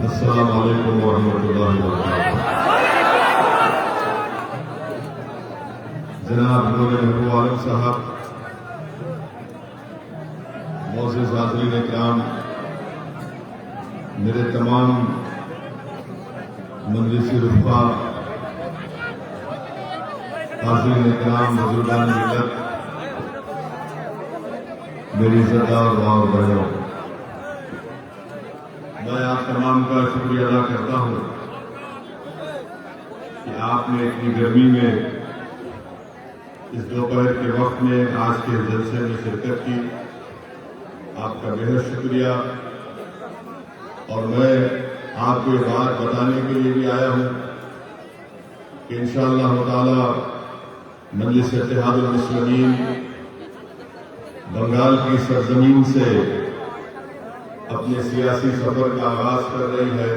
अस्सलाम वालेकुम वरहमतुल्लाहि वबरकातुहू। जनाब नूर महबूब आलम साहब, मोअज़्ज़िज़ हाज़रीन इकराम, मेरे तमाम मजलिसी रुफ़क़ा, हाज़रीन इकराम, बुज़ुर्गान मिल्लत, मेरी इज़्ज़तदार माँ और बहनों, मैं आप तमाम का शुक्रिया अदा करता हूँ कि आपने इतनी गर्मी में इस दोपहर के वक्त में आज के जलसे में शिरकत की। आपका बेहद शुक्रिया। और मैं आपको ये बात बताने के लिए भी आया हूँ कि इंशाअल्लाह ताला मजलिस इत्तेहादुल मुस्लिमीन बंगाल की सरजमीन से अपने सियासी सफर का आगाज कर रही है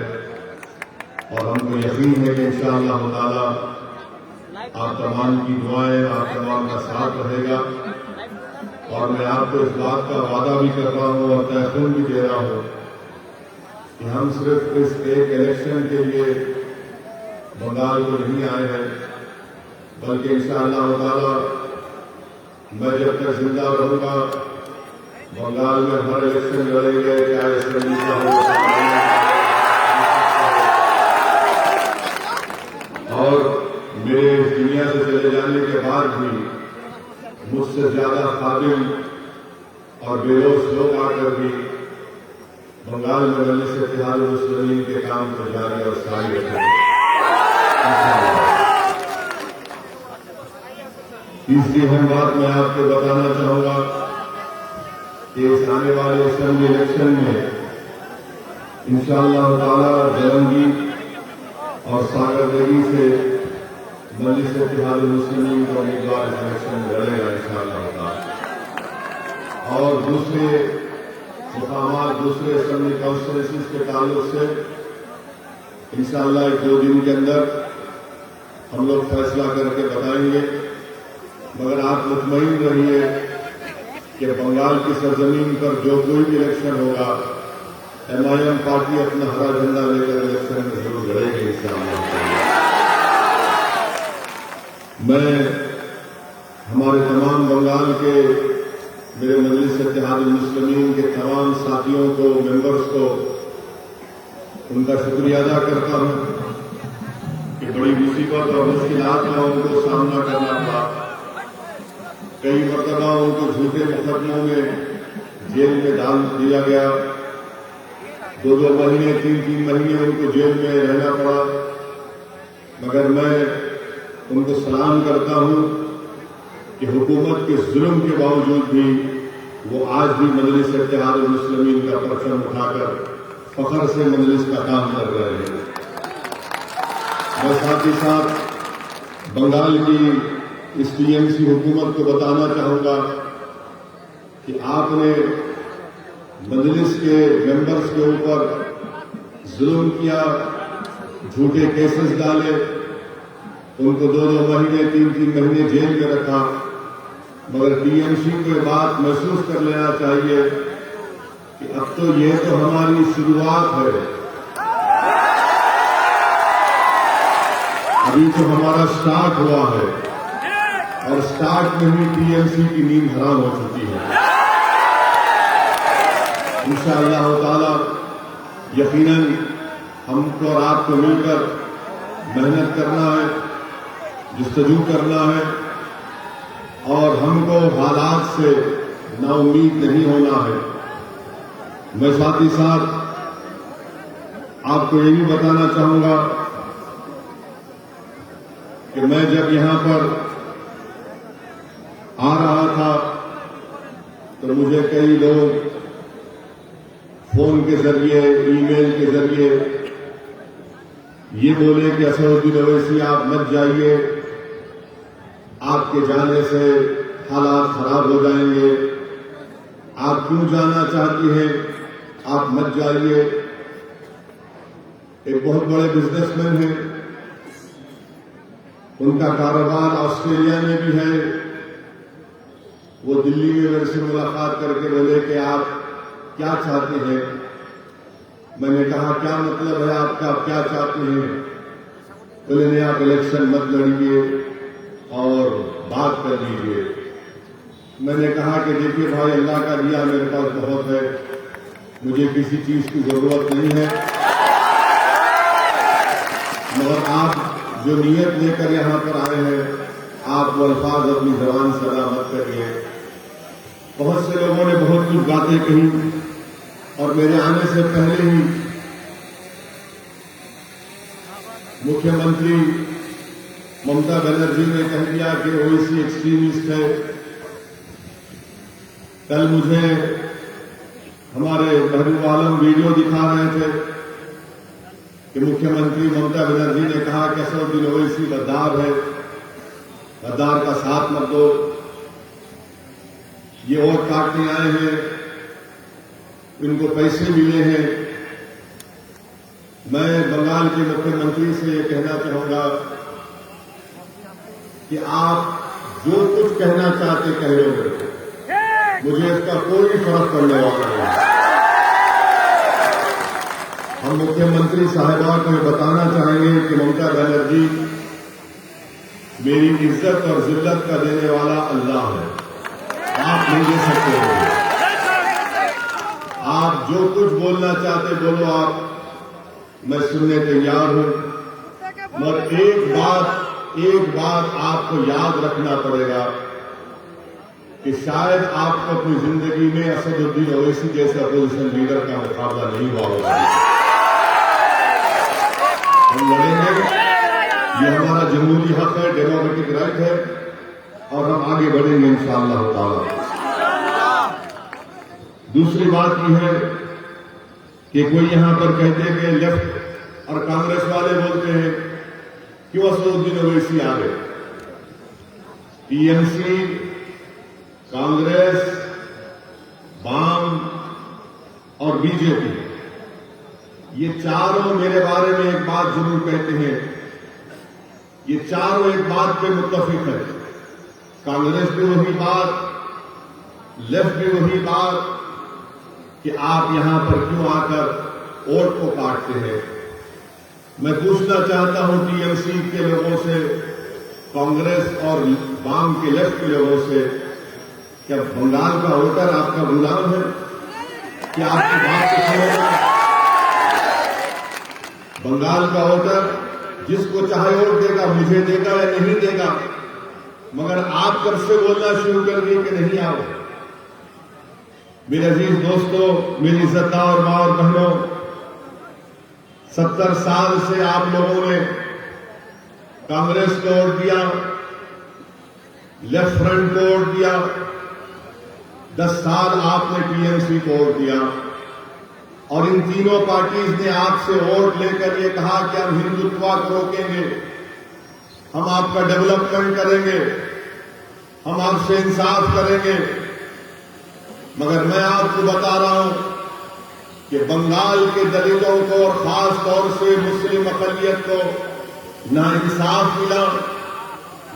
और हमको यकीन है कि इंशाअल्लाह ताला आप तमाम की दुआएं, आप तमाम का साथ रहेगा। और मैं आपको इस बात का वादा भी कर रहा हूं और तयकीन भी दे रहा हूं कि हम सिर्फ इस एक इलेक्शन के लिए बंगाल को नहीं आए हैं, बल्कि इंशाअल्लाह ताला मैं जब तक जिंदा रहूंगा बंगाल में हर इलेक्शन लड़ेंगे, चाहे असेंबली का हो। और मेरे इस दुनिया से चले जाने के बाद भी मुझसे ज्यादा खादिम और बेरोज लोग आकर भी बंगाल में मजलिस इत्तेहादुल मुस्लिमीन के काम को जारी और सारी रखेंगे। तीसरी अहम बात मैं आपको बताना चाहूंगा कि इस आने वाले असेंबली इलेक्शन में इंशाअल्लाह ताला जलंगी और सागरदेवी से मजलिस इत्तेहादुल मुस्लिमीन का उम्मीदवार इस इलेक्शन में लड़ेगा इंशाअल्लाह ताला। और दूसरे मुकामात, दूसरे असेंबली कॉन्स्टिट्यूंसीज के ताल्लुक से इंशाअल्लाह 1-2 दिन के अंदर हम लोग फैसला करके बताएंगे। मगर आप मुतमईन रहिए कि बंगाल की सरजमीन पर जो कोई भी इलेक्शन होगा, MIM पार्टी अपना हरा झंडा लेकर इलेक्शन में जरूर लड़ेगी इंशाअल्लाह। मैं हमारे तमाम बंगाल के मेरे मजलिस इत्तेहादुल मुस्लिमीन के तमाम साथियों को, मेंबर्स को उनका शुक्रिया अदा करता हूं कि बड़ी मुसीबत और मुश्किलात का उनको सामना करना पड़ा। कई मरतबा उनको झूठे मुकदमों में जेल में डाल दिया गया, 2-2 महीने, 3-3 महीने उनको जेल में रहना पड़ा। मगर मैं उनको सलाम करता हूं कि हुकूमत के जुल्म के बावजूद भी वो आज भी मजलिस इत्तेहादुल मुस्लिमीन का परचम उठाकर फख्र से मजलिस का काम कर रहे हैं। मैं साथ ही साथ बंगाल की इस TMC हुकूमत को बताना चाहूंगा कि आपने मजलिस के मेंबर्स के ऊपर जुल्म किया, झूठे केसेस डाले, उनको 2-2 महीने, 3-3 महीने जेल में रखा। मगर TMC को ये बात महसूस कर लेना चाहिए कि अब तो ये तो हमारी शुरुआत है, अभी तो हमारा स्टार्ट हुआ है और स्टार्ट में ही TMC की नींद हराम हो चुकी है। इंशाअल्लाह ताला यकीनन हमको और आपको मिलकर मेहनत करना है, जस्तजू करना है और हमको हालात से नाउम्मीद नहीं होना है। मैं साथ ही साथ आपको ये भी बताना चाहूंगा कि मैं जब यहां पर आ रहा था तो मुझे कई लोग फोन के जरिए, ईमेल के जरिए ये बोले कि असदुद्दीन ओवैसी आप मत जाइए, आपके जाने से हालात खराब हो जाएंगे, आप क्यों जाना चाहती हैं, आप मत जाइए। एक बहुत बड़े बिजनेसमैन हैं, उनका कारोबार ऑस्ट्रेलिया में भी है, वो दिल्ली में मेरे से मुलाकात करके बोले कि आप क्या चाहते हैं। मैंने कहा क्या मतलब है आपका, आप क्या चाहते हैं? बोले नहीं, आप इलेक्शन मत लड़िए और बात कर लीजिए। मैंने कहा कि देखिए भाई, अल्लाह का दिया मेरे पास बहुत है, मुझे किसी चीज की जरूरत नहीं है, मगर आप जो नियत लेकर यहां पर आए हैं, आप वो अल्फाज अपनी जबान से अदा मत करिए। बहुत से लोगों ने बहुत कुछ बातें कही और मेरे आने से पहले ही मुख्यमंत्री ममता बनर्जी ने कह दिया कि ओवैसी एक्सट्रीमिस्ट है। कल मुझे हमारे महबूब आलम वीडियो दिखा रहे थे कि मुख्यमंत्री ममता बनर्जी ने कहा कि असदुद्दीन ओवैसी गद्दार है, गद्दार का साथ मत दो, ये वोट काटने आए हैं, इनको पैसे मिले हैं। मैं बंगाल के मुख्यमंत्री से ये कहना चाहूंगा कि आप जो कुछ कहना चाहते कह लो, मुझे इसका कोई फर्क पड़ने वाला नहीं। हम मुख्यमंत्री साहिबा को बताना चाहेंगे कि ममता बनर्जी मेरी इज्जत और जिल्लत का देने वाला अल्लाह है, आप नहीं दे सकते हो। आप जो कुछ बोलना चाहते बोलो, आप, मैं सुनने तैयार हूं। मगर एक बात आपको याद रखना पड़ेगा कि शायद आपको अपनी जिंदगी में असदुद्दीन ओवैसी जैसे अपोजिशन लीडर का मुकाबला नहीं हुआ होगा। हम लड़ेंगे, ये हमारा जमहूरी हक है, डेमोक्रेटिक राइट है, और हम आगे बढ़ेंगे इंशाअल्लाह ताला। दूसरी बात यह है कि कोई यहां पर कहते हैं कि लेफ्ट और कांग्रेस वाले बोलते हैं क्यों असदुद्दीन ओवैसी आ गए। टीएमसी, कांग्रेस, वाम और बीजेपी, ये चारों मेरे बारे में एक बात जरूर कहते हैं, ये चारों एक बात पे मुत्तफिक है। कांग्रेस भी वही बात, लेफ्ट भी वही बात कि आप यहां पर क्यों आकर वोट को काटते हैं। मैं पूछना चाहता हूं टीएमसी के लोगों से, कांग्रेस और वाम के लेफ्ट के लोगों से, क्या बंगाल का वोटर आपका गुलाम है? क्या आपकी बात को सुनेगा? बंगाल का वोटर जिसको चाहे वोट देगा, मुझे देगा या नहीं देगा, मगर आप कब से बोलना शुरू कर दिए कि नहीं आओ। मेरे अजीज दोस्तों, मेरी इज्जतदार मां और बहनों, 70 साल से आप लोगों ने कांग्रेस को वोट दिया, लेफ्ट फ्रंट को वोट दिया, 10 साल आपने टीएमसी को वोट दिया, और इन तीनों पार्टीज ने आपसे वोट लेकर ये कहा कि हम हिंदुत्व को रोकेंगे, हम आपका डेवलपमेंट करेंगे, हम आपसे इंसाफ करेंगे। मगर मैं आपको बता रहा हूं कि बंगाल के दलितों को और खास तौर से मुस्लिम अकलियत को ना इंसाफ मिला,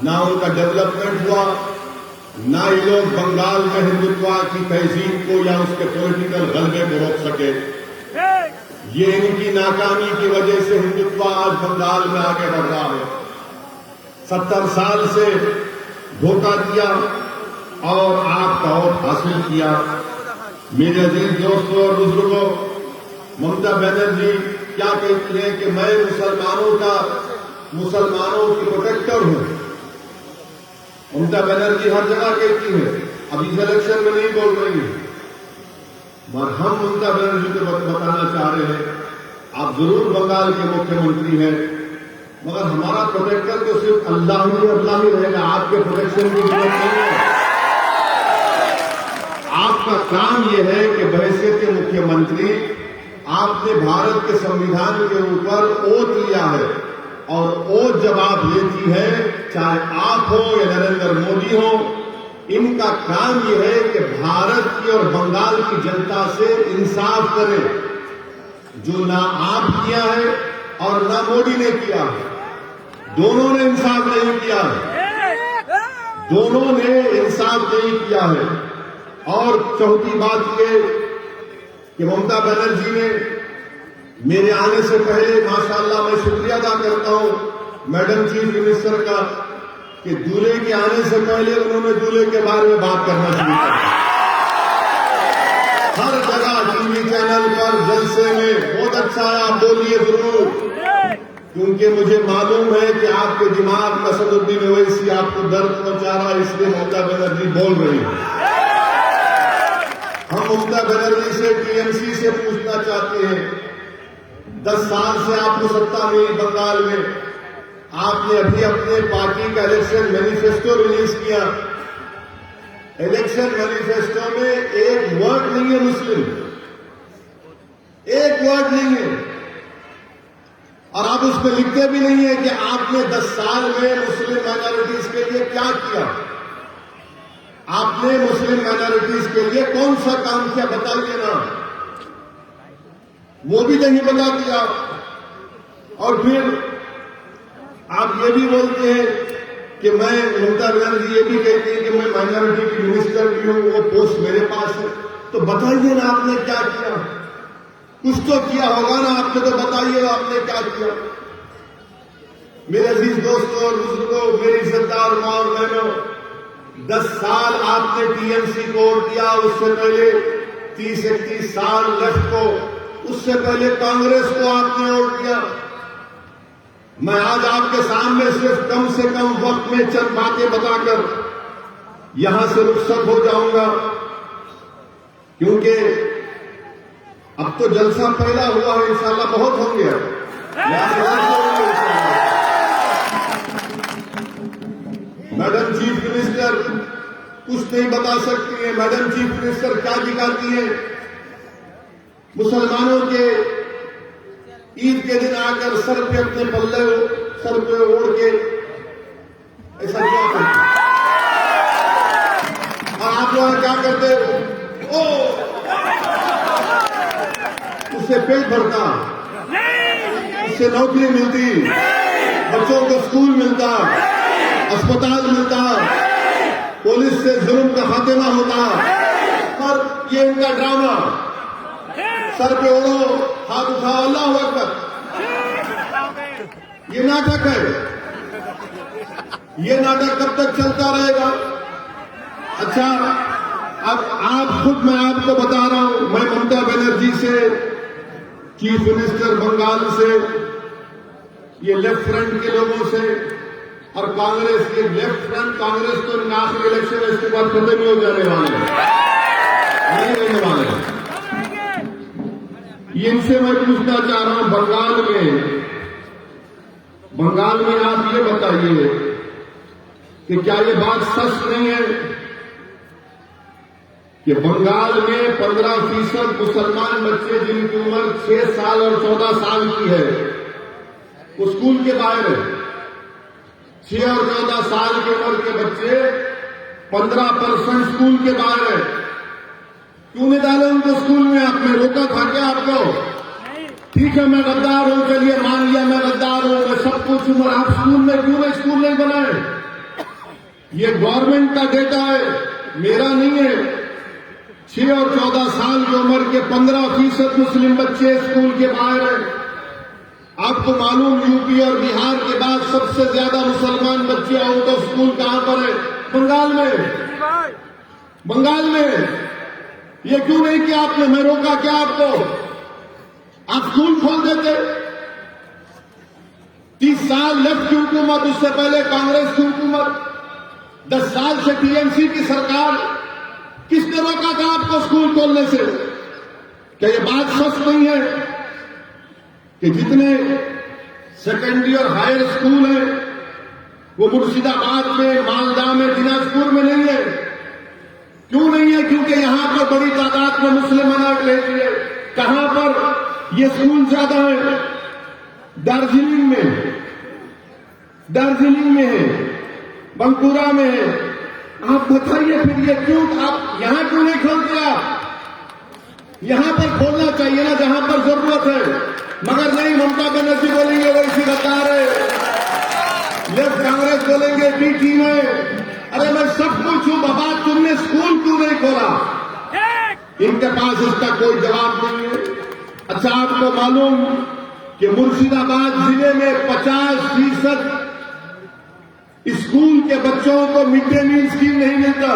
ना उनका डेवलपमेंट हुआ, ना ये लोग बंगाल में हिंदुत्व की तहजीब को या उसके पॉलिटिकल गलबे को रोक सके। ये इनकी नाकामी की वजह से हिंदुत्व आज बंगाल में आगे बढ़ रहा है। 70 साल से धोखा दिया और आपका वोट हासिल किया। मेरे अजीज दोस्तों और बुजुर्गों, ममता बनर्जी क्या कहती है कि मैं मुसलमानों की प्रोटेक्टर हूं। ममता बनर्जी हर जगह कहती है, अभी इस इलेक्शन में नहीं बोल रही है, मगर हम ममता बनर्जी को बताना चाह रहे हैं, आप जरूर बंगाल के मुख्यमंत्री हैं, मगर हमारा प्रोटेक्टर तो सिर्फ अल्लाह ही रहेगा, आपके प्रोटेक्शन की जरूरत नहीं है। आपका काम यह है कि बहैसियत के मुख्यमंत्री आपने भारत के संविधान के ऊपर ओथ लिया है, और ओथ जब आप लेती है, चाहे आप हो या नरेंद्र मोदी हो, इनका काम यह है कि भारत की और बंगाल की जनता से इंसाफ करें, जो ना आप किया है और ना मोदी ने किया है। दोनों ने इंसाफ नहीं किया है, दोनों ने इंसाफ नहीं किया है। और चौथी बात ये कि ममता बनर्जी ने मेरे आने से पहले माशाअल्लाह मैं शुक्रिया अदा करता हूं मैडम चीफ मिनिस्टर का कि दूल्हे के आने से पहले उन्होंने दूल्हे के बारे में बात करना शुरू कर दिया। हर जगह टीवी चैनल पर जलसे में बहुत अच्छा है, आप बोलिए जरूर, क्योंकि मुझे मालूम है कि आपके दिमाग में असदुद्दीन ओवैसी आपको दर्द पहुंचा रहा है, इसलिए ममता बनर्जी बोल रही है। हम ममता बनर्जी से टीएमसी से पूछना चाहते हैं, 10 साल से आपको सत्ता मिली बंगाल में, आपने अभी अपने पार्टी का इलेक्शन मैनिफेस्टो रिलीज किया। इलेक्शन मैनिफेस्टो में एक वर्ड नहीं है मुस्लिम, एक वर्ड नहीं है, और आप उसमें लिखते भी नहीं है कि आपने 10 साल में मुस्लिम माइनॉरिटीज के लिए क्या किया। आपने मुस्लिम माइनॉरिटीज के लिए कौन सा काम किया बताइए ना, वो भी नहीं बता दिया। और फिर आप ये भी बोलते हैं कि मैं, ममता बनर्जी ये भी कहती है कि मैं माइनॉरिटी की मिनिस्टर भी हूं, वो पोस्ट मेरे पास है। तो बताइए ना आपने क्या किया, कुछ तो किया होगा ना आपने, तो बताइए आपने क्या किया। मेरे अजीज दोस्तों और बुजुर्गों, मेरी इज्जतदार मां और बहनों, 10 साल आपने टीएमसी को वोट दिया, उससे पहले 30-31 साल लेफ्ट को, उससे पहले कांग्रेस को आपने वोट दिया। मैं आज आपके सामने सिर्फ कम से कम वक्त में चंद बातें बताकर यहां से रुखसत हो जाऊंगा, क्योंकि अब तो जलसा पहला हुआ है, इंशाल्लाह बहुत होंगे। मैडम चीफ मिनिस्टर कुछ नहीं बता सकती है। मैडम चीफ मिनिस्टर क्या दिखाती है, मुसलमानों के ईद के दिन आकर सर पे अपने पल्ले सर पे ओढ़ के ऐसा क्या करते, और आप लोग क्या करते हो, उससे पेट भरता, उससे नौकरी मिलती, बच्चों को स्कूल मिलता, अस्पताल मिलता, पुलिस से जुल्म का खात्मा होता। और ये इनका ड्रामा, सर पे ओढ़ो, हाथ उठाओ, अल्लाहू अकबर, ये नाटक है। ये नाटक कब तक चलता रहेगा? अच्छा, अब आप खुद, मैं आपको बता रहा हूं, मैं ममता बनर्जी से, चीफ मिनिस्टर बंगाल से, ये लेफ्ट फ्रंट के लोगों से, और कांग्रेस, ये लेफ्ट फ्रंट कांग्रेस तो आखिरी इलेक्शन इसके बाद खत्म ही हो जाने वाले हैं, नहीं रहने वाले हैं। इनसे मैं पूछना चाह रहा हूं, बंगाल में आप ये बताइए कि क्या ये बात सच नहीं है कि बंगाल में 15% मुसलमान बच्चे जिनकी उम्र 6 साल और 14 साल की है, वो स्कूल के बाहर है। 6 और 14 साल की उम्र के बच्चे 15% स्कूल के बाहर है। क्यों नहीं डाले उनको स्कूल में? आपने रोका था क्या आपको? ठीक है, मैं गद्दार हूं, चलिए मान लिया मैं गद्दार हूं, मैं सब कुछ हूं, आप स्कूल में क्यों नहीं स्कूल नहीं बनाए? ये गवर्नमेंट का डेटा है, मेरा नहीं है। 6 और 14 साल की उम्र के 15% मुस्लिम बच्चे स्कूल के बाहर हैं। आपको मालूम, यूपी और बिहार के बाद सबसे ज्यादा मुसलमान बच्चे आउट ऑफ स्कूल कहां पर है? बंगाल में। बंगाल में ये क्यों नहीं किया आपने? मैं रोका क्या आपको? आप स्कूल खोल देते। 30 साल लेफ्ट की हुकूमत, उससे पहले कांग्रेस की हुकूमत, 10 साल से टीएमसी की सरकार, किसने रोका था आपको स्कूल खोलने से? क्या ये बात सच नहीं है कि जितने सेकेंडरी और हायर स्कूल हैं वो मुर्शिदाबाद में, मालदा में, दिनाजपुर में नहीं है? क्यों नहीं है? क्योंकि यहां पर बड़ी तादाद में मुस्लिम माइनॉरिटी रहती है। कहां पर ये स्कूल ज्यादा है? दार्जिलिंग में है, बंकुरा में है। आप बताइए फिर ये क्यों, आप यहां क्यों नहीं खोल दिया? यहां पर खोलना चाहिए ना जहां पर जरूरत है, मगर नहीं। ममता बनर्जी बोलेंगे वैसी गद्दार है, लेफ्ट कांग्रेस बोलेंगे बी टीम है। अरे मैं सब कुछ हूं बाबा, तुमने स्कूल क्यों नहीं खोला? इनके पास इसका कोई जवाब नहीं है। अच्छा, आपको मालूम कि मुर्शिदाबाद जिले में 50% स्कूल के बच्चों को मिड डे मील स्कीम नहीं मिलता।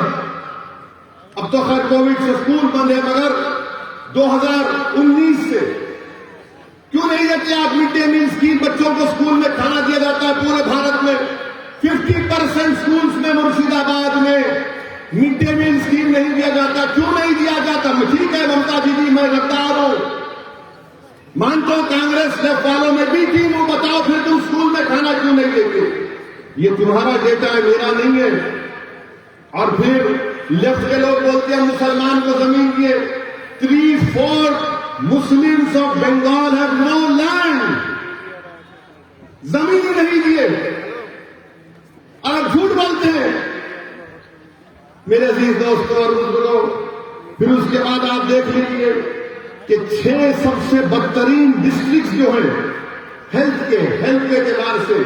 अब तो खैर कोविड से स्कूल बंद है, मगर 2019 से क्यों नहीं देते आप मिड डे मील स्कीम? बच्चों को स्कूल में खाना दिया जाता है पूरे भारत में। 50% स्कूल्स में मुर्शिदाबाद में मिड डे मील स्कीम नहीं दिया जाता। क्यों नहीं दिया जाता? ठीक है ममता दीदी, मैं गद्दार हूं, मानता हूं कांग्रेस लेफ्ट वालों में भी थी, वो बताओ फिर तुम स्कूल में खाना क्यों नहीं देते? ये तुम्हारा डेटा है, मेरा नहीं है। और फिर लेफ्ट के लोग बोलते हैं मुसलमान को जमीन दिए। 3/4 Muslims of Bengal have no land, जमीन नहीं दिए और झूठ बोलते हैं मेरे अजीज दोस्तों और बुजुर्गों। फिर उसके बाद आप देख लीजिए कि 6 सबसे बदतरीन डिस्ट्रिक्ट जो है हेल्थ के एतबार से,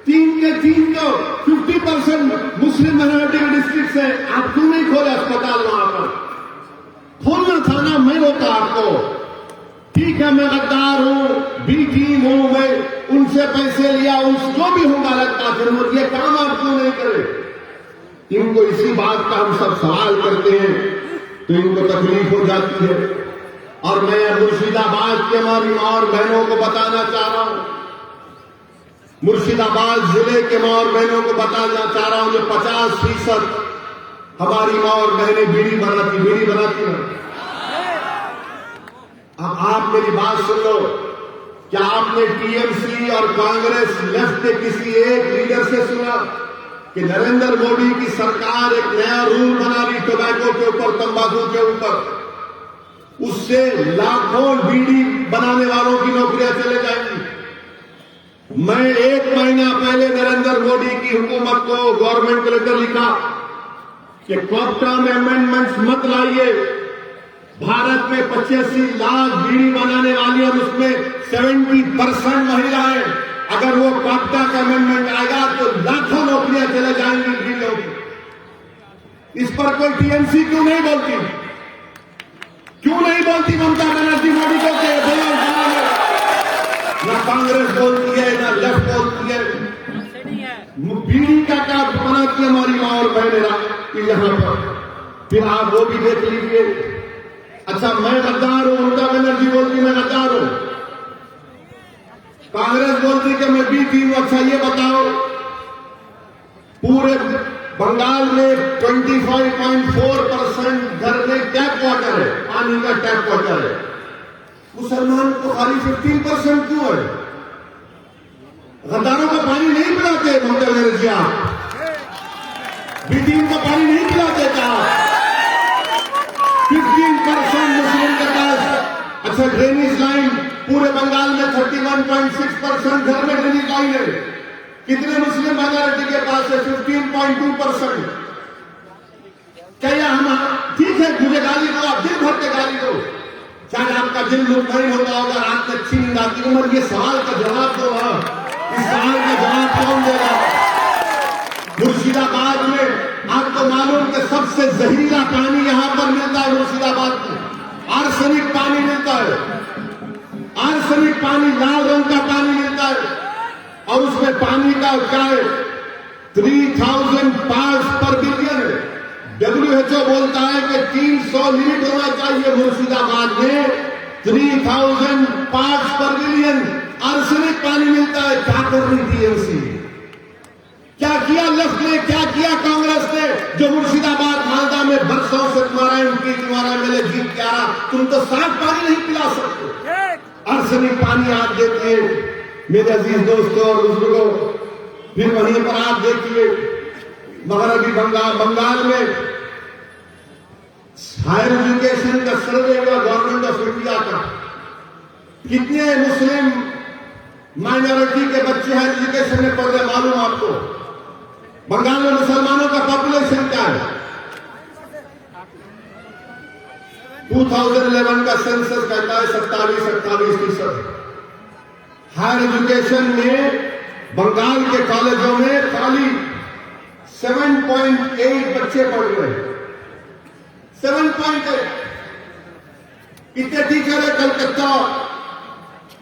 3 के 3 तो 50% मुस्लिम माइनॉरिटी के डिस्ट्रिक्ट है। आप क्यों नहीं खोले अस्पताल वहां पर? खोलना था ना, मैं होता आपको। ठीक है, मैं गद्दार हूं, बी टीम हूं, मैं उनसे पैसे लिया, उस जो भी होगा लगता, फिर ये काम आप क्यों नहीं करे? इनको इसी बात का हम सब सवाल करते हैं तो इनको तकलीफ हो जाती है। और मैं मुर्शिदाबाद के हमारी मां और बहनों को बताना चाह रहा हूं, मुर्शिदाबाद जिले के मां और बहनों को बताना चाह रहा हूं, जो 50% हमारी मां और बहनें बीड़ी बनाती हैं। अब आप मेरी बात सुन लो। क्या आपने टीएमसी और कांग्रेस लेफ्ट के किसी एक लीडर से सुना कि नरेंद्र मोदी की सरकार एक नया रूल बना रही टोबैको के ऊपर, तंबाकू के ऊपर, उससे लाखों बीड़ी बनाने वालों की नौकरियां चले जाएंगी? मैं 1 महीना पहले नरेंद्र मोदी की हुकूमत को गवर्नमेंट को लेकर लिखा कि क्वार्टा में अमेंडमेंट्स मत लाइए। भारत में 85 लाख बीड़ी बनाने वाली है, उसमें 70% महिलाएं। अगर वो क्वार्टा का अमेंडमेंट आएगा तो लाखों नौकरियां चले जाएंगी बीड़ियों की। इस पर कोई टीएमसी क्यों नहीं बोलती? क्यों नहीं बोलती ममता बनर्जी मोदी को? ना कांग्रेस बोलती है, ना लेफ्ट बोलती है। बीड़ी का क्या बनाती है हमारी मां और बहनें यहां पर? फिर आप वो भी देख लीजिए। अच्छा, मैं गद्दार हूं, ममता बनर्जी बोलती मैं गद्दार हूं, कांग्रेस बोलती कि मैं बी टीम। अच्छा, ये बताओ पूरे बंगाल में 25.4% घर में टैप वाटर है, पानी का टैप वाटर है। मुसलमान को खाली 15% क्यों है? गद्दारों को पानी नहीं पिलाते ममता बनर्जी? आप बी टीम को पानी नहीं पिलाते क्या? 15% मुस्लिम के पास। अच्छा, ड्रेनेज लाइन पूरे बंगाल में 31.6% घर में ड्रेनेज लाइन है। कितने मुस्लिम माइनॉरिटी के पास है? 15.2%। क्या हम ठीक है, मुझे गाली दो, आप दिल भर के गाली दो, चाहे आपका दिल मुतमईन होता होगा, रात में अच्छी नींद आती है, मगर ये सवाल का जवाब दो। इस सवाल का जवाब कौन देगा? मुर्शिदाबाद में आपको मालूम कि सबसे जहरीला पानी यहां पर मिलता है। मुर्शिदाबाद में आर्सेनिक पानी मिलता है, आर्सेनिक पानी, लाल रंग का पानी मिलता है। और उसमें पानी का क्या है? 3000 पार्ट्स पर बिलियन है। WHO बोलता है कि 300 लीटर होना चाहिए। मुर्शिदाबाद में 3000 पार्ट्स पर बिलियन आर्सेनिक पानी मिलता है। क्या कर रही टीएमसी? क्या किया लेफ्ट ने? क्या किया कांग्रेस ने? जो मुर्शिदाबाद मालदा में बरसों से तुम्हारा एमएलए जीत के आ रहा, तुम तो साफ पानी नहीं पिला सकते, आर्सेनिक पानी आप देते हैं मेरे अजीज दोस्तों और बुजुर्गों। फिर वहीं पर आप देखिए मगरबी बंगाल में हायर एजुकेशन का सर्वे हुआ गवर्नमेंट ऑफ इंडिया का। कितने मुस्लिम माइनॉरिटी के बच्चे हायर एजुकेशन में पढ़ रहे मालूम आपको? बंगाल में मुसलमानों का पॉपुलेशन क्या है? 2011 का सेंसस कहता है 27-28%। हायर एजुकेशन में बंगाल के कॉलेजों में खाली 7.8 बच्चे पढ़ रहे हैं। 7.8। कितने टीचर है कलकत्ता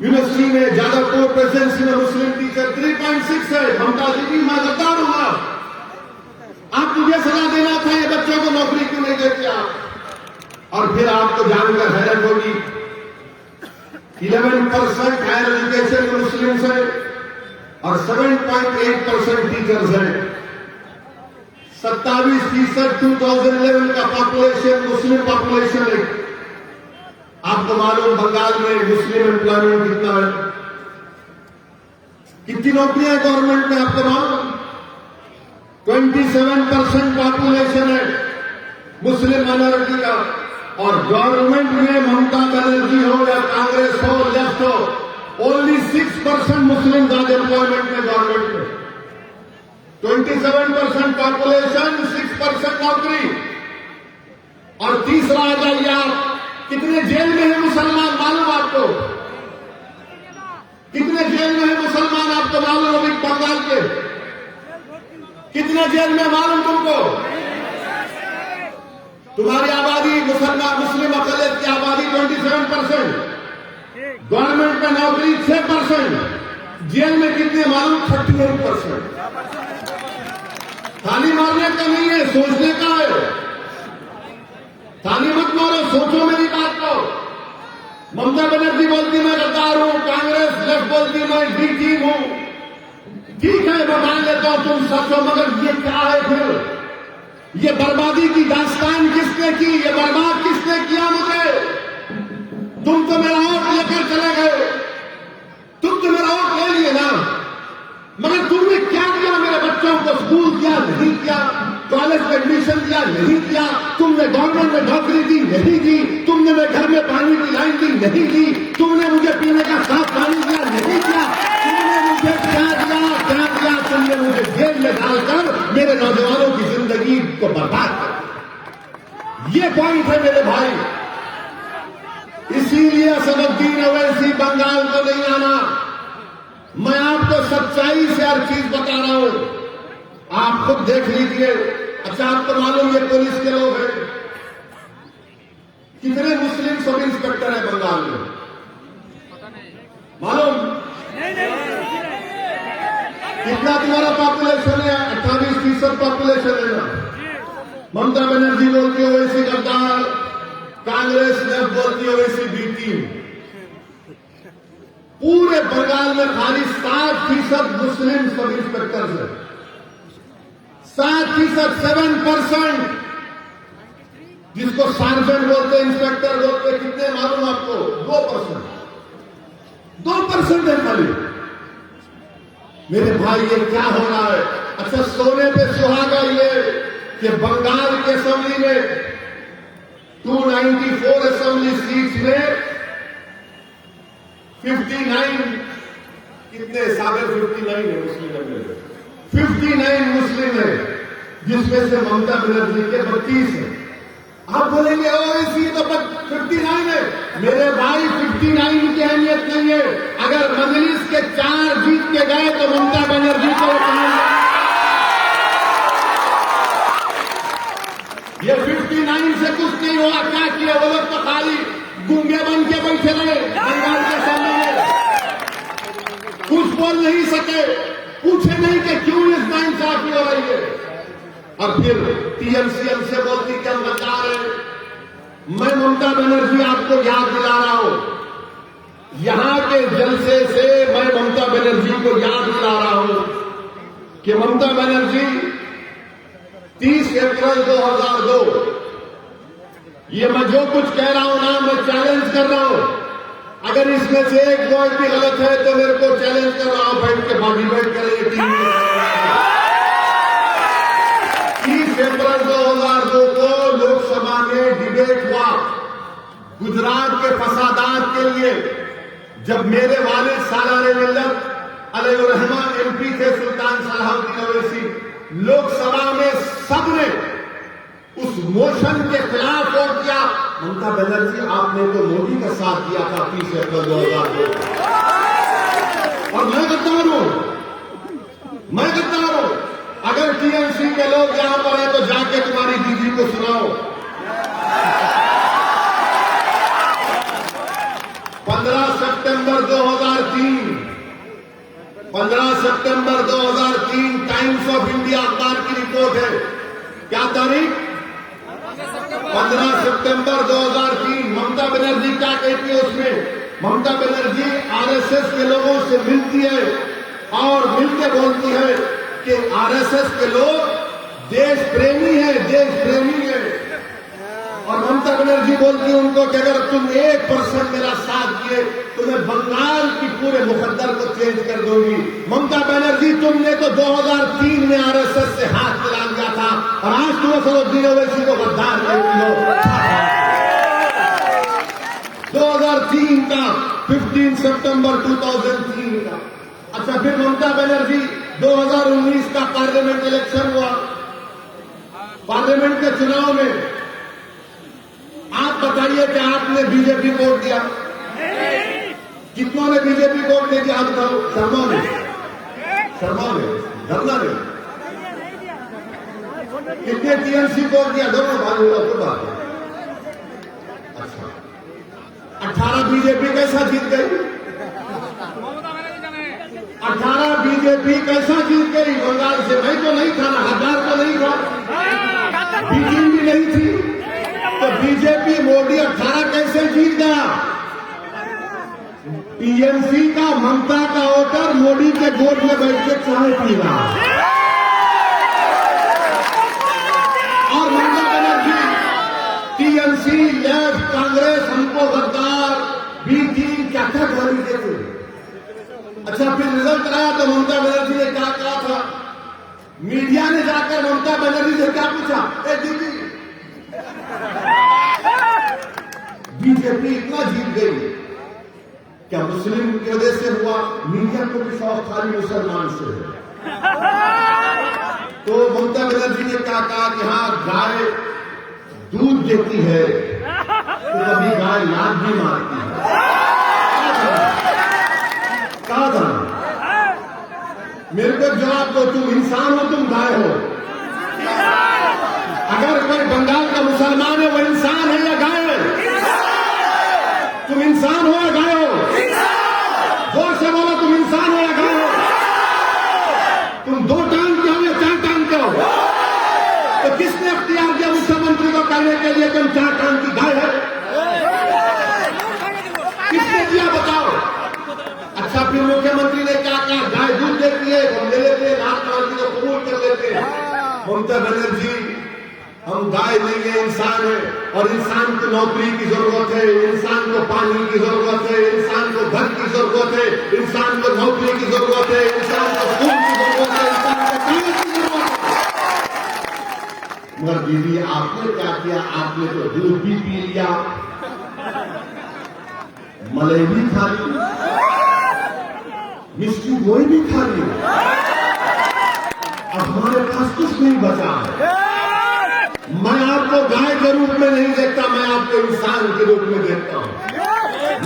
यूनिवर्सिटी में, जादवपुर प्रेसिडेंसी में मुस्लिम टीचर 3.6 है। ममता दीदी मैं गद्दार हूं, आप मुझे सलाह देना था ये बच्चों को नौकरी क्यों नहीं देते आप। और फिर आपको जानकर हैरत होगी 11% हायर एजुकेशन में मुस्लिम्स है और 7.8% टीचर्स हैं। 27% 2011 का पॉपुलेशन मुस्लिम पॉपुलेशन है। आपको मालूम बंगाल में मुस्लिम एम्प्लॉयमेंट कितना है, कितनी नौकरियां है गवर्नमेंट में आपको मालूम? 27% पॉपुलेशन है मुस्लिम माइनॉरिटी का। और गवर्नमेंट में ममता बनर्जी हो या कांग्रेस हो, लेफ्ट हो, ओनली 6% मुस्लिम आर एम्प्लॉयमेंट में गवर्नमेंट में। 27% पॉपुलेशन, 6% नौकरी। और तीसरा आ जाइए आप, कितने जेल में है मुसलमान मालूम आपको? कितने जेल में है मुसलमान आपको मालूम अभी बंगाल के? कितने जेल में मालूम तुमको? तुम्हारी आबादी मुस्लिम अकलियत की आबादी 27%, गवर्नमेंट में नौकरी 6%, जेल में कितने मालूम? 38%। ताली मारने का नहीं है, सोचने का है। ताली मत मारो, सोचो मेरी बात को। ममता बनर्जी बोलती मैं गद्दार हूं, कांग्रेस लेफ्ट बोलती मैं डी टीम हूं। ठीक है, मैं मान लेता हूं तुम सच हो, मगर ये क्या है फिर? ये बर्बादी की दास्तान किसने की? ये बर्बाद किसने किया मुझे? तुम तो मेरा वोट लेकर चले गए, तुम तो मेरा वोट ले लिए ना, मगर तुमने क्या किया? मेरे बच्चों को स्कूल किया नहीं किया, कॉलेज में एडमिशन दिया नहीं किया, तुमने गवर्नमेंट में नौकरी दी नहीं दी, तुमने मेरे घर में पानी की लाइन दी नहीं दी, तुमने मुझे पीने का साफ पानी दिया नहीं दिया, तुमने मुझे क्या दिया? तुमने मुझे जेल में डालकर मेरे नौजवानों की जिंदगी को बर्बाद कर। ये पॉइंट है मेरे भाई। इसीलिए असदुद्दीन ओवैसी बंगाल को नहीं आना। मैं आपको सच्चाई से हर चीज बता रहा हूं, आप खुद देख लीजिए। अच्छा, आपको मालूम ये पुलिस के लोग हैं, कितने मुस्लिम सब इंस्पेक्टर है बंगाल में मालूम? कितना तुम्हारा पॉपुलेशन है? 28% पॉपुलेशन है ना। ममता बनर्जी बोलती है वैसी गद्दार, कांग्रेस लेफ्ट बोलती है वैसी बी टीम। पूरे बंगाल में खाली 7% मुस्लिम सब इंस्पेक्टर्स है। 7%, 7%, जिसको सार्जेंट बोलते, इंस्पेक्टर बोलते, कितने मालूम आपको? 2%। 2% है खाली। मेरे भाई ये क्या हो रहा है? अच्छा, सोने पे सुहागा ये कि बंगाल की असेंबली में 294 असेंबली सीट्स में 59 कितने सागर 59 है मुस्लिम में, 59 मुस्लिम है, जिसमें से ममता बनर्जी के 32 है। आप बोलेंगे ओवैसी तो 59 है। मेरे भाई 59 की अहमियत नहीं है। अगर मजलिस के 4 जीत के गए तो ममता बनर्जी को ये 59 से कुछ नहीं हुआ। क्या किया वो लोग? तो खाली गूंगे बन के बैठे रहे बंगाल के सामने, कुछ बोल नहीं सके, पूछे नहीं कि क्यों इस नाइंसाफी हो रही है। और फिर टीएमसी हमसे बोलती कि हम बता रहे। मैं ममता बनर्जी आपको याद दिला रहा हूं, यहां के जलसे से मैं ममता बनर्जी को याद दिला रहा हूं कि ममता बनर्जी 30 अप्रैल 2002, ये मैं जो कुछ कह रहा हूं ना, मैं चैलेंज कर रहा हूं। अगर इसमें से एक वर्ड भी गलत है तो मेरे को चैलेंज कर रहा हूं, बैठ के डिबेट करेंगे टीम में। 30 अप्रैल 2002 को लोकसभा में डिबेट हुआ गुजरात के फसादात के लिए, जब मेरे वालिद सालार मिल्लत अलैहिर्रहमान एमपी थे सुल्तान सलाहुद्दीन ओवैसी, लोकसभा में सबने उस मोशन के खिलाफ वोट किया। ममता बनर्जी आपने तो मोदी का साथ दिया था 30 अप्रैल 2002। और मैं गद्दार हूं, मैं गद्दार हूं। अगर टीएमसी के लोग यहां पर है तो जाके तुम्हारी दीदी को सुनाओ। सितंबर 2003 टाइम्स ऑफ इंडिया अखबार की रिपोर्ट है। क्या तारीख? 15 सितंबर 2003। ममता बनर्जी क्या कहती है उसमें? ममता बनर्जी आरएसएस के लोगों से मिलती है और मिलकर बोलती है कि आरएसएस के लोग देश प्रेमी है, देश प्रेमी है। और ममता बनर्जी बोलती है उनको कि अगर तुम 1% मेरा साथ दिए तो मैं बंगाल की पूरे मुकद्दर को चेंज कर दूंगी। ममता बनर्जी, तुमने तो 2003 में आरएसएस से हाथ मिला लिया था और आज तुम असदुद्दीन ओवैसी को गद्दार कहती हो। 2003 का 15 सितंबर 2003 का। अच्छा, फिर ममता बनर्जी 2019 का पार्लियामेंट इलेक्शन हुआ। पार्लियामेंट के चुनाव में आप बताइए कि आपने बीजेपी को वोट दिया? कितनों ने बीजेपी को वोट दिया? आप बताओ। शर्मा ने धरना ने कितने टीएमसी को वोट दिया? दोनों भाई तो बात है। अच्छा, 18 बीजेपी कैसा जीत गई? 18 बीजेपी कैसा जीत गई बंगाल से? मैं तो नहीं था ना, हजार तो नहीं था, बीजेपी भी नहीं थी, तो बीजेपी मोदी 18 कैसे जीत गया? टीएमसी का ममता का वोटर मोदी के गोद में बैठ के चाय पी रहा और ममता बनर्जी टीएमसी, लेफ्ट, कांग्रेस हमको गद्दार, बीटी क्या क्या गाली देते। अच्छा, फिर रिजल्ट आया तो ममता बनर्जी ने क्या कहा था? मीडिया ने जाकर ममता बनर्जी से क्या पूछा? ए दीदी, बीजेपी इतना जीत गई, क्या मुस्लिम की वजह से हुआ? मीडिया को भी शौक खाली मुसलमान से है। तो ममता बनर्जी ने क्या कहा कि हाँ, गाय दूध देती है तो कभी गाय लात भी मारती है। कहा था? मेरे को जवाब दो, तुम इंसान हो, तुम गाय हो? अगर कोई बंगाल का मुसलमान है वो इंसान है या गाय है? तुम इंसान हो या गाय हो? जोर से बोलो, तुम इंसान हो या गाय हो? तुम 2 टांग के हो या 4 टांग के हो? तो किसने अख्तियार दिया मुख्यमंत्री को कहने के लिए तुम 4 टांग की गाय है? किसने दिया बताओ? अच्छा, फिर मुख्यमंत्री ने क्या कहा? गाय दूध देती है, हम ले लेते हैं, राहत मंत्री को कबूल कर लेते हैं। ममता बनर्जी, हम गाय नहीं है, इंसान है और इंसान को नौकरी की जरूरत है, इंसान को पानी की जरूरत है, इंसान को घर की जरूरत है, इंसान को नौकरी की जरूरत है, इंसान को स्कूल की जरूरत है, इंसान को कागज की जरूरत है। मगर दीदी, आपने क्या किया? आपने तो दूध भी पी लिया, मलाई भी खा ली, मिष्टी गोई भी खा ली, अब हमारे पास कुछ नहीं बचा है। मैं आपको गाय के रूप में नहीं देखता, मैं आपको इंसान के रूप में देखता हूँ।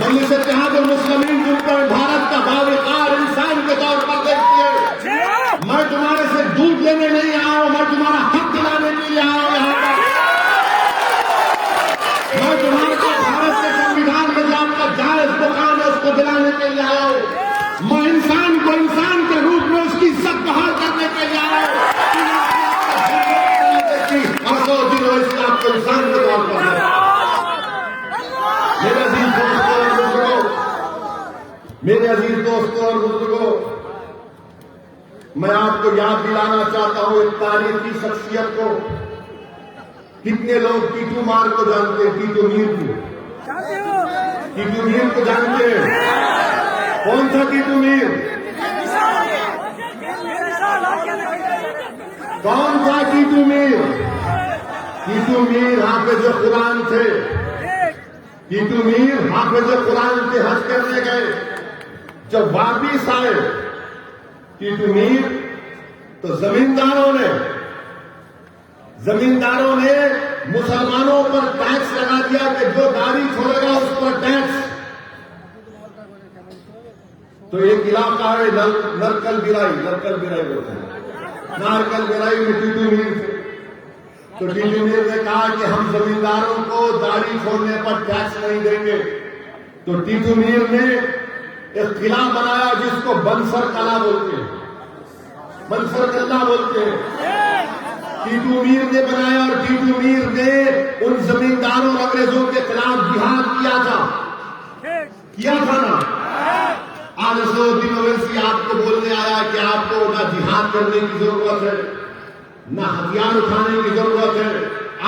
मजलिस इत्तेहाद मुस्लिमीन जिनको भारत का बावकार इंसान के तौर पर देखती है। मैं तुम्हारे से दूध लेने नहीं आया हूं, मैं तुम्हारा हक दिलाने के लिए आया हूं यहाँ पर। मैं तुम्हारे को भारत के संविधान में जो आपका जायज मुकाम है उसको दिलाने के लिए आया हूं। मैं इंसान को इंसान के रूप में उसकी इज्जत बहाल करने के लिए आया हूं। आपको इंसान के तौर पर मेरे अजीज दोस्तों और बुजुर्गों, मैं आपको याद दिलाना चाहता हूं एक तारीखी शख्सियत को। कितने लोग टीटू मार को जानते हैं? टीटू मीर को? टीटू मीर को जानते हैं? कौन था टीटू मीर? कौन था टीटू मीर? टीटू मीर हाफिज कुरान थे। टीटू मीर हाफिज कुरान के हज करने गए। जब वापिस आए टीटू मीर, तो जमींदारों ने मुसलमानों पर टैक्स लगा दिया कि जो दाढ़ी छोड़ेगा उस पर टैक्स। तो एक इलाका है नरकल बिराई बोलते हैं, नारकल बिराई में टीटू मीर थे। तो टीटू मीर ने कहा कि हम जमींदारों को दाढ़ी छोड़ने पर टैक्स नहीं देंगे। तो टीटू मीर ने एक किला बनाया जिसको बंसर कला बोलते हैं। मंसूर अल्लाह बोलते हैं। टीटू मीर ने बनाया और टीटू मीर ने उन जमींदारों और अंग्रेजों के खिलाफ जिहाद किया था ना। आज असदुद्दीन ओवैसी आपको बोलने आया कि आपको ना जिहाद करने की जरूरत है, ना हथियार उठाने की जरूरत है,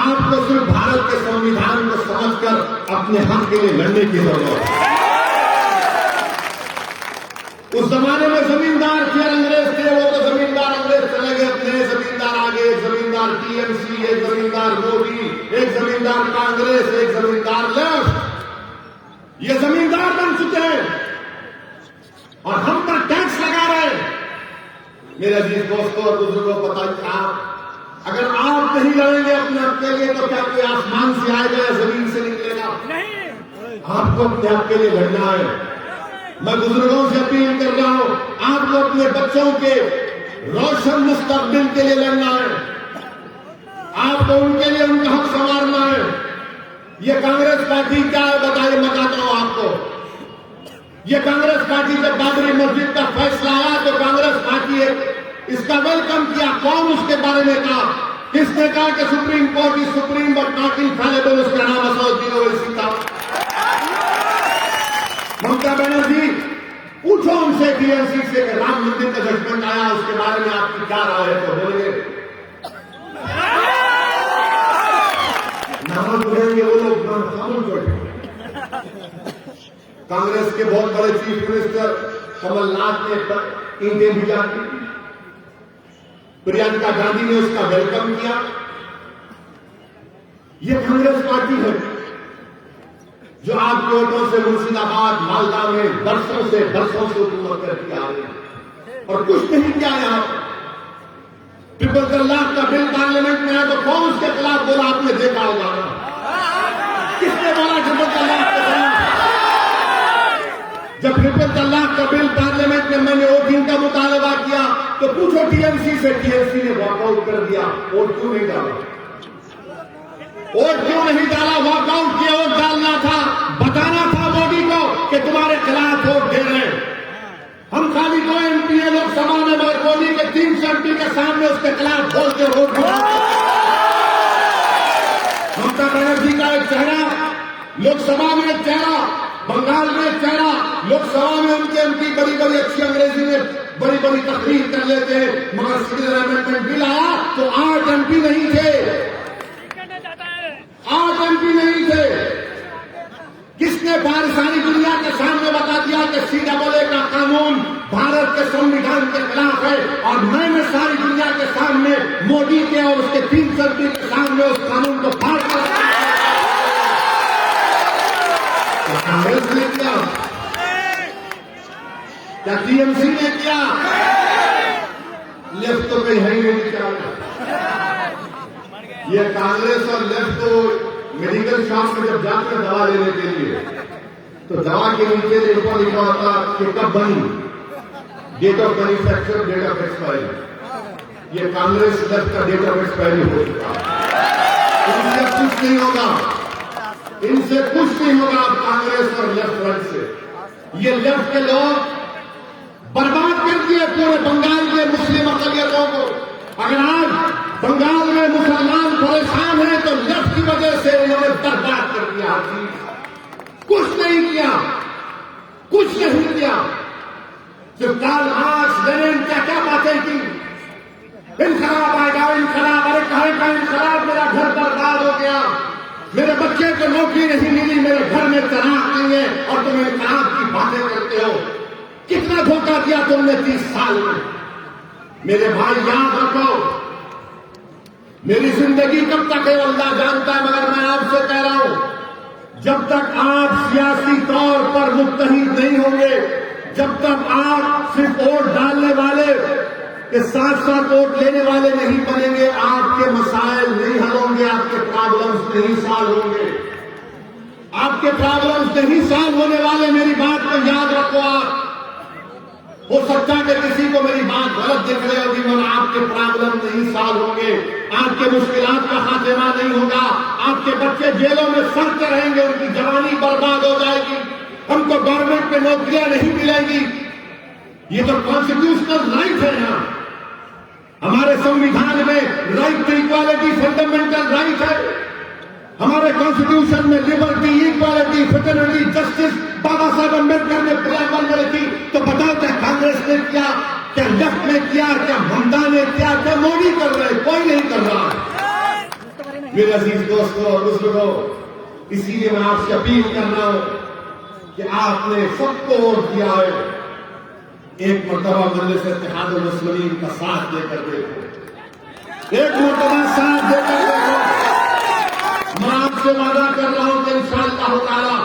आपको सिर्फ भारत के संविधान को समझकर अपने हक के लिए लड़ने की जरूरत है। उस जमाने में जमींदार थे, अंग्रेज थे, वो तो जमींदार अंग्रेज चले गए, अपने जमींदार आगे, एक जमींदार टीएमसी, एक जमींदार मोदी, एक जमींदार कांग्रेस, एक जमींदार लेफ्ट। ये जमींदार बन चुके हैं और हम पर टैक्स लगा रहे हैं। मेरे अजीज दोस्तों और बुजुर्गों, बताइए आप, अगर आप नहीं लड़ेंगे अपने हक के लिए तो क्या कोई आसमान से आएगा या जमीन से निकलेगा? नहीं, आपको अपने हक के लिए लड़ना है। मैं बुजुर्गों से अपील कर रहा हूं, आपको अपने बच्चों के रोशन मुस्तकबिल के लिए लड़ना है, आपको उनके लिए उनका हक संवारना है। ये कांग्रेस पार्टी क्या है बताइए, बताता हूं आपको। ये कांग्रेस पार्टी जब बाबरी मस्जिद का फैसला आया तो कांग्रेस पार्टी इसका वेलकम किया। कौन उसके बारे में कहा? किसने कहा कि supreme court is supreme but not infallible? उसका नाम असदुद्दीन ओवैसी था। ममता बनर्जी, पूछो उनसे टीएमसी से कि राम मंदिर का जजमेंट आया, उसके बारे में आपकी क्या राय है? तो बोलेंगे नाम बोलेंगे वो लोग खामोश बैठे। कांग्रेस के बहुत बड़े चीफ मिनिस्टर कमलनाथ ने ईंटें भिजा दी, प्रियंका गांधी ने उसका वेलकम किया। ये कांग्रेस पार्टी है जो आपके वोटों से मुर्शिदाबाद मालदा में बरसों से हुकूमत करती आ रही है और कुछ नहीं किया। यहां ट्रिपल तलाक का बिल पार्लियामेंट में है तो कौन उसके खिलाफ बोला? आपने देखा होगा, किसने बोला ट्रिपल तलाक के खिलाफ? जब ट्रिपल तलाक का बिल पार्लियामेंट में मैंने वोटिंग का मुतालबा किया तो पूछो टीएमसी से, टीएमसी ने वॉकआउट कर दिया। वोट क्यों नहीं डाला? वोट क्यों नहीं डाला? वॉकआउट किया। वोट डालना था, बताना था मोदी को कि तुम्हारे खिलाफ वोट दे रहे हैं। हम खाली 2 एमपी है लोकसभा में, मगर मोदी के 300 एमपी के सामने उसके खिलाफ बोल के वोट ममता बनर्जी का एक चेहरा, लोकसभा में एक चेहरा, बंगाल में एक चेहरा, लोकसभा में उनके एमपी बड़ी बड़ी अच्छी अंग्रेजी में बड़ी बड़ी तकरीर कर लेते हैं, मगर सिविल अमेंडमेंट बिल आया तो 8 एमपी नहीं थे, 8 एमपी नहीं थे। किसने सारी दुनिया के सामने बता दिया कि CAA का कानून भारत के संविधान के खिलाफ है और मैंने सारी दुनिया के सामने मोदी के और उसके 300 एमपी के सामने उस कानून को पास कर कांग्रेस ने किया? क्या टीएमसी ने किया? लेफ्ट तो कहीं है ही नहीं क्या? ये कांग्रेस और लेफ्ट तो मेडिकल शॉप में जब जाते हैं दवा लेने के लिए तो दवा के नीचे ऊपर लिखा होता कि कब बनी, date of manufacture, date of expiry. ये कांग्रेस लेफ्ट का डेट ऑफ एक्सपायरी हो चुका। इनसे कुछ नहीं होगा, इनसे कुछ नहीं होगा अब कांग्रेस और लेफ्ट फ्रंट से। ये लेफ्ट के लोग बर्बाद कर दिए पूरे बंगाल के मुस्लिम अक़लियतों को। अगर आज बंगाल में मुसलमान परेशान हैं तो लेफ्ट की वजह से उन्होंने बर्बाद कर दिया। कुछ नहीं किया, कुछ नहीं किया। जब कार्ल मार्क्स, लेनिन क्या क्या बातें की, इनकलाब आएगा, इनकलाब, अरे कहे का इनकलाब? मेरा घर बर्बाद हो गया, मेरे बच्चे को नौकरी नहीं मिली, मेरे घर में तनाव नहीं है और तुम इनकलाब की बातें करते हो। कितना धोखा दिया तुमने 30 साल में। मेरे भाई याद रखो, मेरी जिंदगी कब तक है अल्लाह जानता है, मगर मैं आपसे कह रहा हूं, जब तक आप सियासी तौर पर मुत्तहिद नहीं होंगे, जब तक आप सिर्फ वोट डालने वाले के साथ साथ वोट लेने वाले नहीं बनेंगे, आपके मसाइल नहीं हल होंगे, आपके प्रॉब्लम्स नहीं सॉल्व होंगे, आपके प्रॉब्लम्स नहीं सॉल्व होने वाले। मेरी बात को याद रखो। आप हो सकता है कि किसी को मेरी बात गलत दिख रही होगी, मगर आपके प्रॉब्लम नहीं सॉल्व होंगे, आपके मुश्किलात का खात्मा नहीं होगा, आपके बच्चे जेलों में सड़ते रहेंगे, उनकी जवानी बर्बाद हो जाएगी, हमको गवर्नमेंट में नौकरियां नहीं मिलेंगी। ये तो कॉन्स्टिट्यूशनल राइट है ना, हमारे संविधान में right to equality fundamental right है। हमारे कॉन्स्टिट्यूशन में liberty, equality, fraternity, justice Baba Saheb Ambedkar ने प्रियम्बल में लिखी। तो बताओ क्या कांग्रेस ने किया, क्या लेफ्ट ने किया, क्या ममता ने किया, क्या मोदी कर रहे? कोई नहीं कर रहा। मेरे अजीज दोस्तों और बुजुर्गों, इसीलिए मैं आपसे अपील कर रहा हूं कि आपने सबको वोट दिया है, एक मरतबा मजलिस इत्तेहादुल मुस्लिमीन का साथ देकर देखो, एक मरतबा साथ देकर देखो। मैं आपसे वादा कर रहा हूं कि इंशाअल्लाह ताला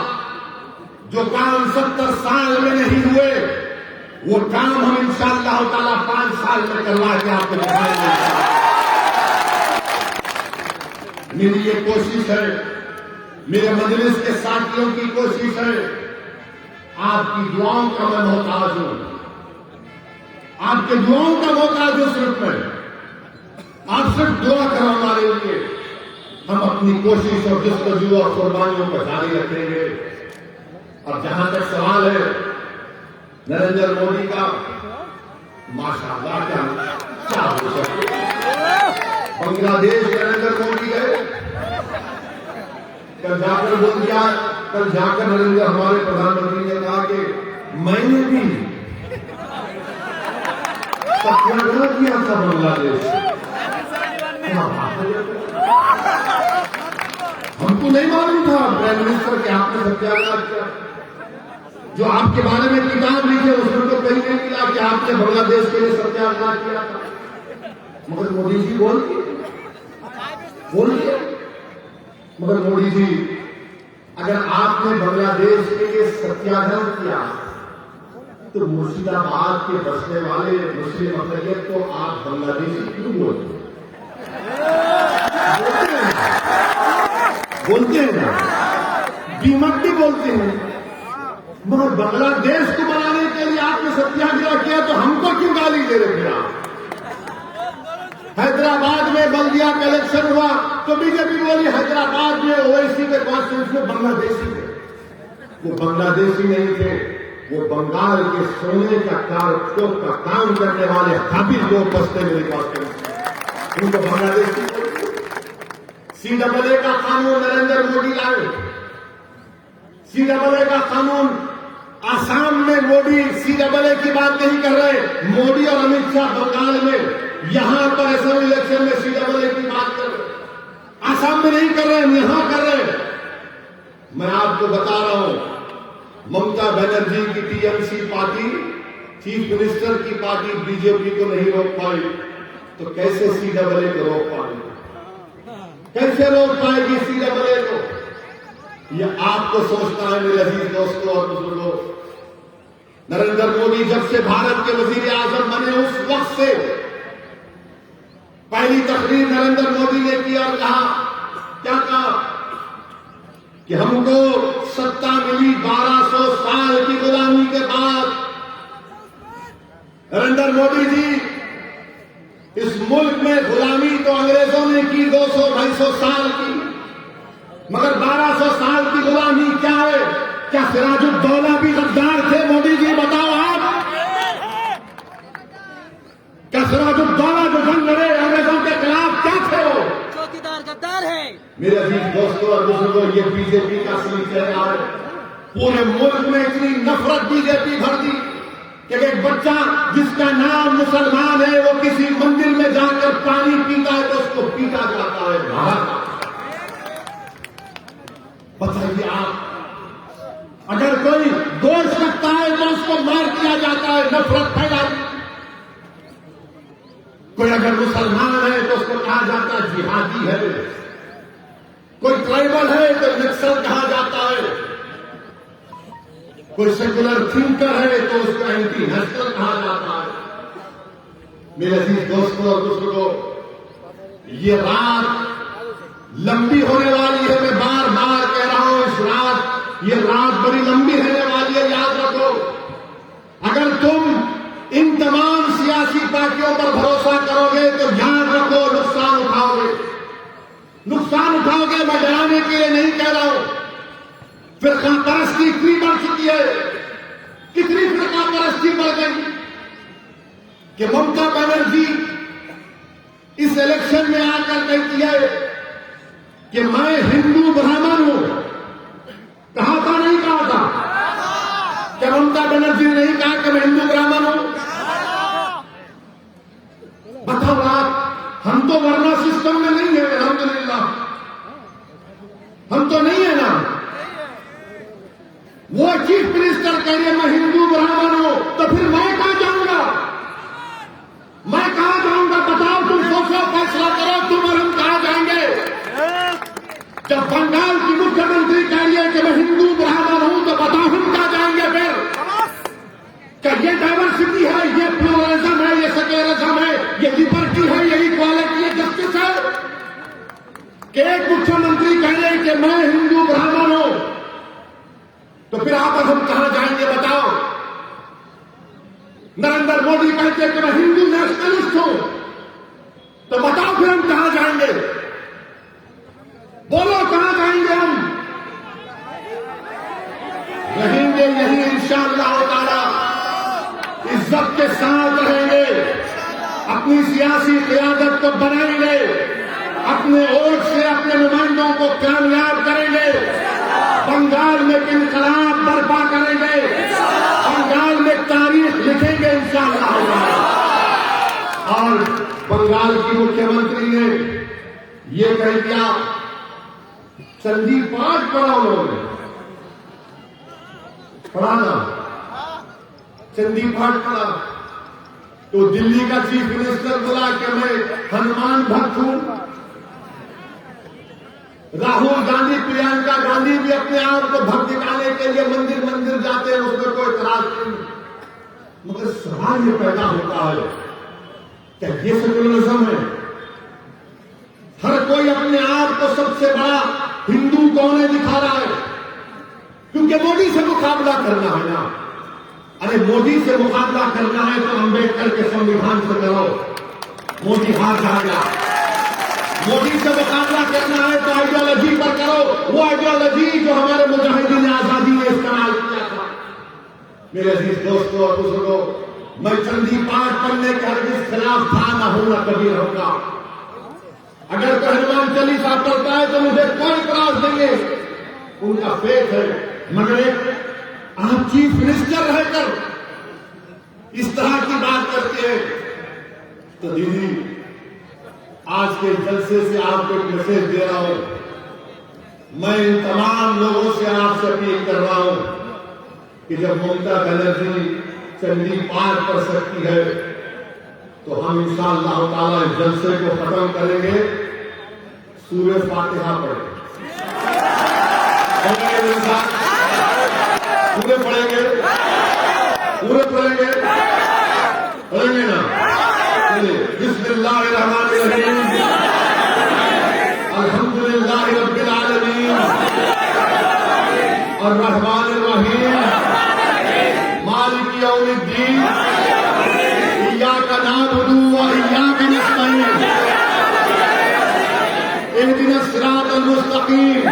जो काम 70 साल में नहीं हुए, वो काम हम इंशाअल्लाह ताला 5 साल में करवा के आपको दिखाएंगे। मेरी ये कोशिश है, मेरे मजलिस के साथियों की कोशिश है, आपकी दुआओं का मैं मोहताज हूं, आपके दुआओं का मोहताज हूं। सिर्फ मैं, आप सिर्फ दुआ करो हमारे लिए। हम अपनी कोशिश और जस्तजू और कुर्बानियों को जारी रखेंगे। और जहां तक सवाल है नरेंद्र मोदी का, माशाअल्लाह क्या हो सकता है। बांग्लादेश नरेंद्र मोदी गए, कल जाकर बोल दिया, कल जाकर नरेंद्र हमारे प्रधानमंत्री ने कहा कि मैंने भी सत्याग्रह किया था बांग्लादेश। हमको नहीं मालूम था प्राइम मिनिस्टर के आपने सत्याग्रह किया। जो आपके बारे में किताब लिखे उसमें तो कहीं नहीं मिला कि आपने बांग्लादेश के लिए सत्याग्रह किया था। मगर मोदी जी बोलिए, मगर मोदी जी, अगर आपने बांग्लादेश के लिए सत्याग्रह किया तो मुर्शिदाबाद के बसने वाले मुस्लिम अकलियत को आप बांग्लादेशी क्यों बोलते हैं ना, बीमक भी बोलते हैं। मगर बांग्लादेश को बनाने के लिए आपने सत्याग्रह किया तो हमको क्यों गाली दे रहे थे आप? हैदराबाद में बल्दिया का इलेक्शन हुआ तो बीजेपी बोली हैदराबाद में ओवैसी के कॉन्स्टिट्यूंसी में बांग्लादेशी थे। वो बांग्लादेशी नहीं थे, वो बंगाल के सोने का काम करने वाले काबिल लोग बसते मेरे कॉन्स्टिट्यूंसी, उनको बांग्लादेशी। CAA का कानून नरेंद्र मोदी लाए। CAA का कानून आसाम में मोदी CAA की बात नहीं कर रहे, मोदी और अमित शाह बंगाल में यहां पर असेंबली इलेक्शन में CAA की बात कर रहे। आसाम में नहीं कर रहे, हम यहां कर रहे। मैं आपको बता रहा हूं, ममता बनर्जी की TMC पार्टी, चीफ मिनिस्टर की पार्टी बीजेपी को नहीं रोक पाई, तो कैसे CAA को रोक पाएगी? कैसे रोक पाएगी CAA को? यह आपको सोचना है मेरे अजीज दोस्तों और बुजुर्गों। नरेंद्र मोदी जब से भारत के वजीर आजम बने उस वक्त से पहली तकरीर नरेंद्र मोदी ने की और कहा, क्या कहा कि हमको सत्ता मिली 1200 साल की गुलामी के बाद। नरेंद्र मोदी जी, इस मुल्क में गुलामी तो अंग्रेजों ने की 200-250 साल की, मगर 1200 साल की गुलामी क्या है? क्या सिराजुद्दौला भी गद्दार थे? मोदी जी बताओ आप, क्या सिराजुद्दौला जो जंग लड़े अंग्रेजों के खिलाफ क्या थे? वो चौकीदार गद्दार है। मेरे अजीज दोस्तों और बुजुर्गों, ये बीजेपी का असली चेहरा है। पूरे मुल्क में इतनी नफरत बीजेपी भर दी कि एक बच्चा जिसका नाम मुसलमान है वो किसी मंदिर में जाकर पानी पीता है तो उसको पीटा जाता है भारत। बताइए आप, अगर कोई दोष रखता है तो उसको मार दिया जाता है, नफरत फैला। कोई अगर मुसलमान है तो उसको कहा जाता है जिहादी है, कोई ट्राइबल है तो नक्सल कहा जाता है, कोई सेकुलर थिंकर है तो उसको एंटी नेशनल कहा जाता है। मेरे अजीज दोस्तों और बुजुर्गों, ये रात लंबी होने वाली है। मैं बार बार कह रहा हूं, ये रात बड़ी लंबी रहने वाली है, याद रखो। अगर तुम इन तमाम सियासी पार्टियों पर भरोसा करोगे तो याद रखो नुकसान उठाओगे, नुकसान उठाओगे। मैं डराने के लिए नहीं कह रहा हूं। फिरका परस्ती इतनी बढ़ चुकी है, कितनी फिरका परस्ती बढ़ गई कि ममता बनर्जी इस इलेक्शन में आकर कहती है कि मैं हिंदू ब्राह्मण हूं। कहा था नहीं कहा था? क्या ममता बनर्जी ने नहीं कहा कि मैं हिंदू ब्राह्मण हूं? बताओ आप, हम तो वर्ण सिस्टम में नहीं है, अल्हम्दुलिल्लाह, हम तो नहीं है ना। वो चीफ मिनिस्टर कह रही है मैं हिंदू ब्राह्मण हूं, तो फिर मैं कहां जाऊंगा? मैं कहां जाऊंगा? बताओ, तुम सोचो, फैसला करो, तुम और हम कहां जाएंगे? जब बंगाल की मुख्यमंत्री कह रही है कि मैं हिंदू ब्राह्मण हूं, तो बताओ हम कहां जाएंगे फिर? क्या ये डाइवर्सिटी है, ये प्लूरलिज्म है, ये सेक्युलरिज्म है, ये लिबर्टी है, ये इक्वालिटी है, जस्टिस है? कि एक मुख्यमंत्री कह रहे हैं कि मैं हिंदू ब्राह्मण हूं, तो फिर आप और हम कहां जाएंगे? बताओ। नरेंद्र मोदी कहते हैं कि मैं हिंदू नेशनलिस्ट हूं, तो बताओ फिर हम कहां जाएंगे? बोलो कहां जाएंगे हम? रहेंगे यही इंशाअल्लाह ताला, इज्जत के साथ रहेंगे, अपनी सियासी क़यादत को बनाएंगे, अपने वोट से अपने नुमाइंदों को कामयाब करेंगे, बंगाल में इनकलाब बर्पा करेंगे, बंगाल में तारीख लिखेंगे इंशाअल्लाह। और बंगाल की मुख्यमंत्री ने ये कह दिया, चंदी पाठ पढ़ा उन्होंने, पढ़ा ना, चंदी पाठ पढ़ा। तो दिल्ली का चीफ मिनिस्टर बोला कि मैं हनुमान भक्त हूं। राहुल गांधी, प्रियंका गांधी भी अपने आप को भक्त दिखाने के लिए मंदिर मंदिर जाते हैं, उसमें कोई इतराज नहीं। मगर सवाल ये पैदा होता है, क्या ये सेक्युलरिज्म है? हर कोई अपने आप को सबसे बड़ा हिंदू कौन है दिखा रहा है, क्योंकि मोदी से मुकाबला करना है ना। अरे मोदी से मुकाबला करना है तो अंबेडकर के संविधान से करो, मोदी हार जाएगा। मोदी से मुकाबला करना है तो आइडियोलॉजी पर करो, वो आइडियोलॉजी जो हमारे मुजाहिदीन आजादी ने इस्तेमाल किया था। मेरे अजीज दोस्तों और बुजुर्गों, मैं चंदी पाठ पढ़ने के हरगिज़ खिलाफ था, ना हूं, ना कभी रहूंगा। अगर कोई हनुमान चालीसा पढ़ता है तो मुझे कोई इतराज नहीं है, उनका फेथ है। मगर एक आप चीफ मिनिस्टर रहकर इस तरह की बात करते हैं, तो दीदी आज के जलसे से आपको एक मैसेज दे रहा हूं। मैं इन तमाम लोगों से आपसे अपील कर रहा हूं कि जब ममता बनर्जी चंडी पाठ कर सकती है, तो हम इंशाअल्लाह ताला इस जलसे को खत्म करेंगे, सूरह फातिहा पढ़ेंगे। पूरे पढ़ेंगे, पूरे पढ़ेंगे, पढ़ेंगे ना? बिस्मिल्लाहिर्रहमानिर्रहीम, अल्हम्दुलिल्लाहि रब्बिल आलमीन, अर्रहमानिर्रहीम, मालिकी यौमिद्दीन, इय्याका नअबुदु व इय्याका नस्तईन, इहदिनस सिरातल मुस्तकीम,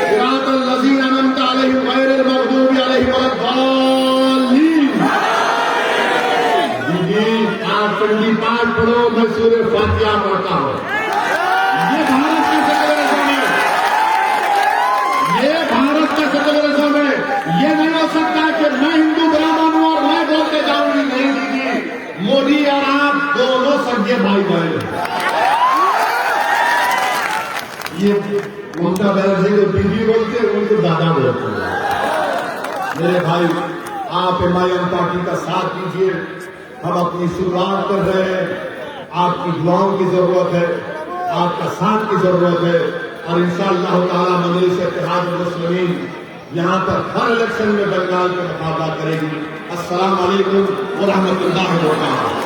सिरातल लज़ीना अनअमता अलैहिम गैरिल मग़दूबि अलैहिम वलद्दाल्लीन। आप चंडी पाठ पढ़ो, मैं सूरह फातिहा पढ़ता हूं। ये भारत का सेक्युलरिज्म है, ये भारत का सेक्युलरिज्म है। ये नहीं हो सकता कि मैं हिंदू ब्राह्मण हूं और मैं बोलते जाऊंगी। नहीं दीदी, मोदी और आप दोनों सगे भाई भाई। ये ममता बनर्जी को दीदी बोलते हैं, उनको दादा बोलते हैं। मेरे भाई, आप एमआईएम पार्टी का साथ दीजिए। हम अपनी शुरुआत कर रहे हैं, आपकी दुआओं की जरूरत है, आपका साथ की जरूरत है, और इंशाअल्लाह ताला मजलिस इत्तेहाद मुस्लिमीन यहां पर हर इलेक्शन में बंगाल का मुकाबला करेगी। अस्सलाम वालेकुम व रहमतुल्लाहि व बरकातहू।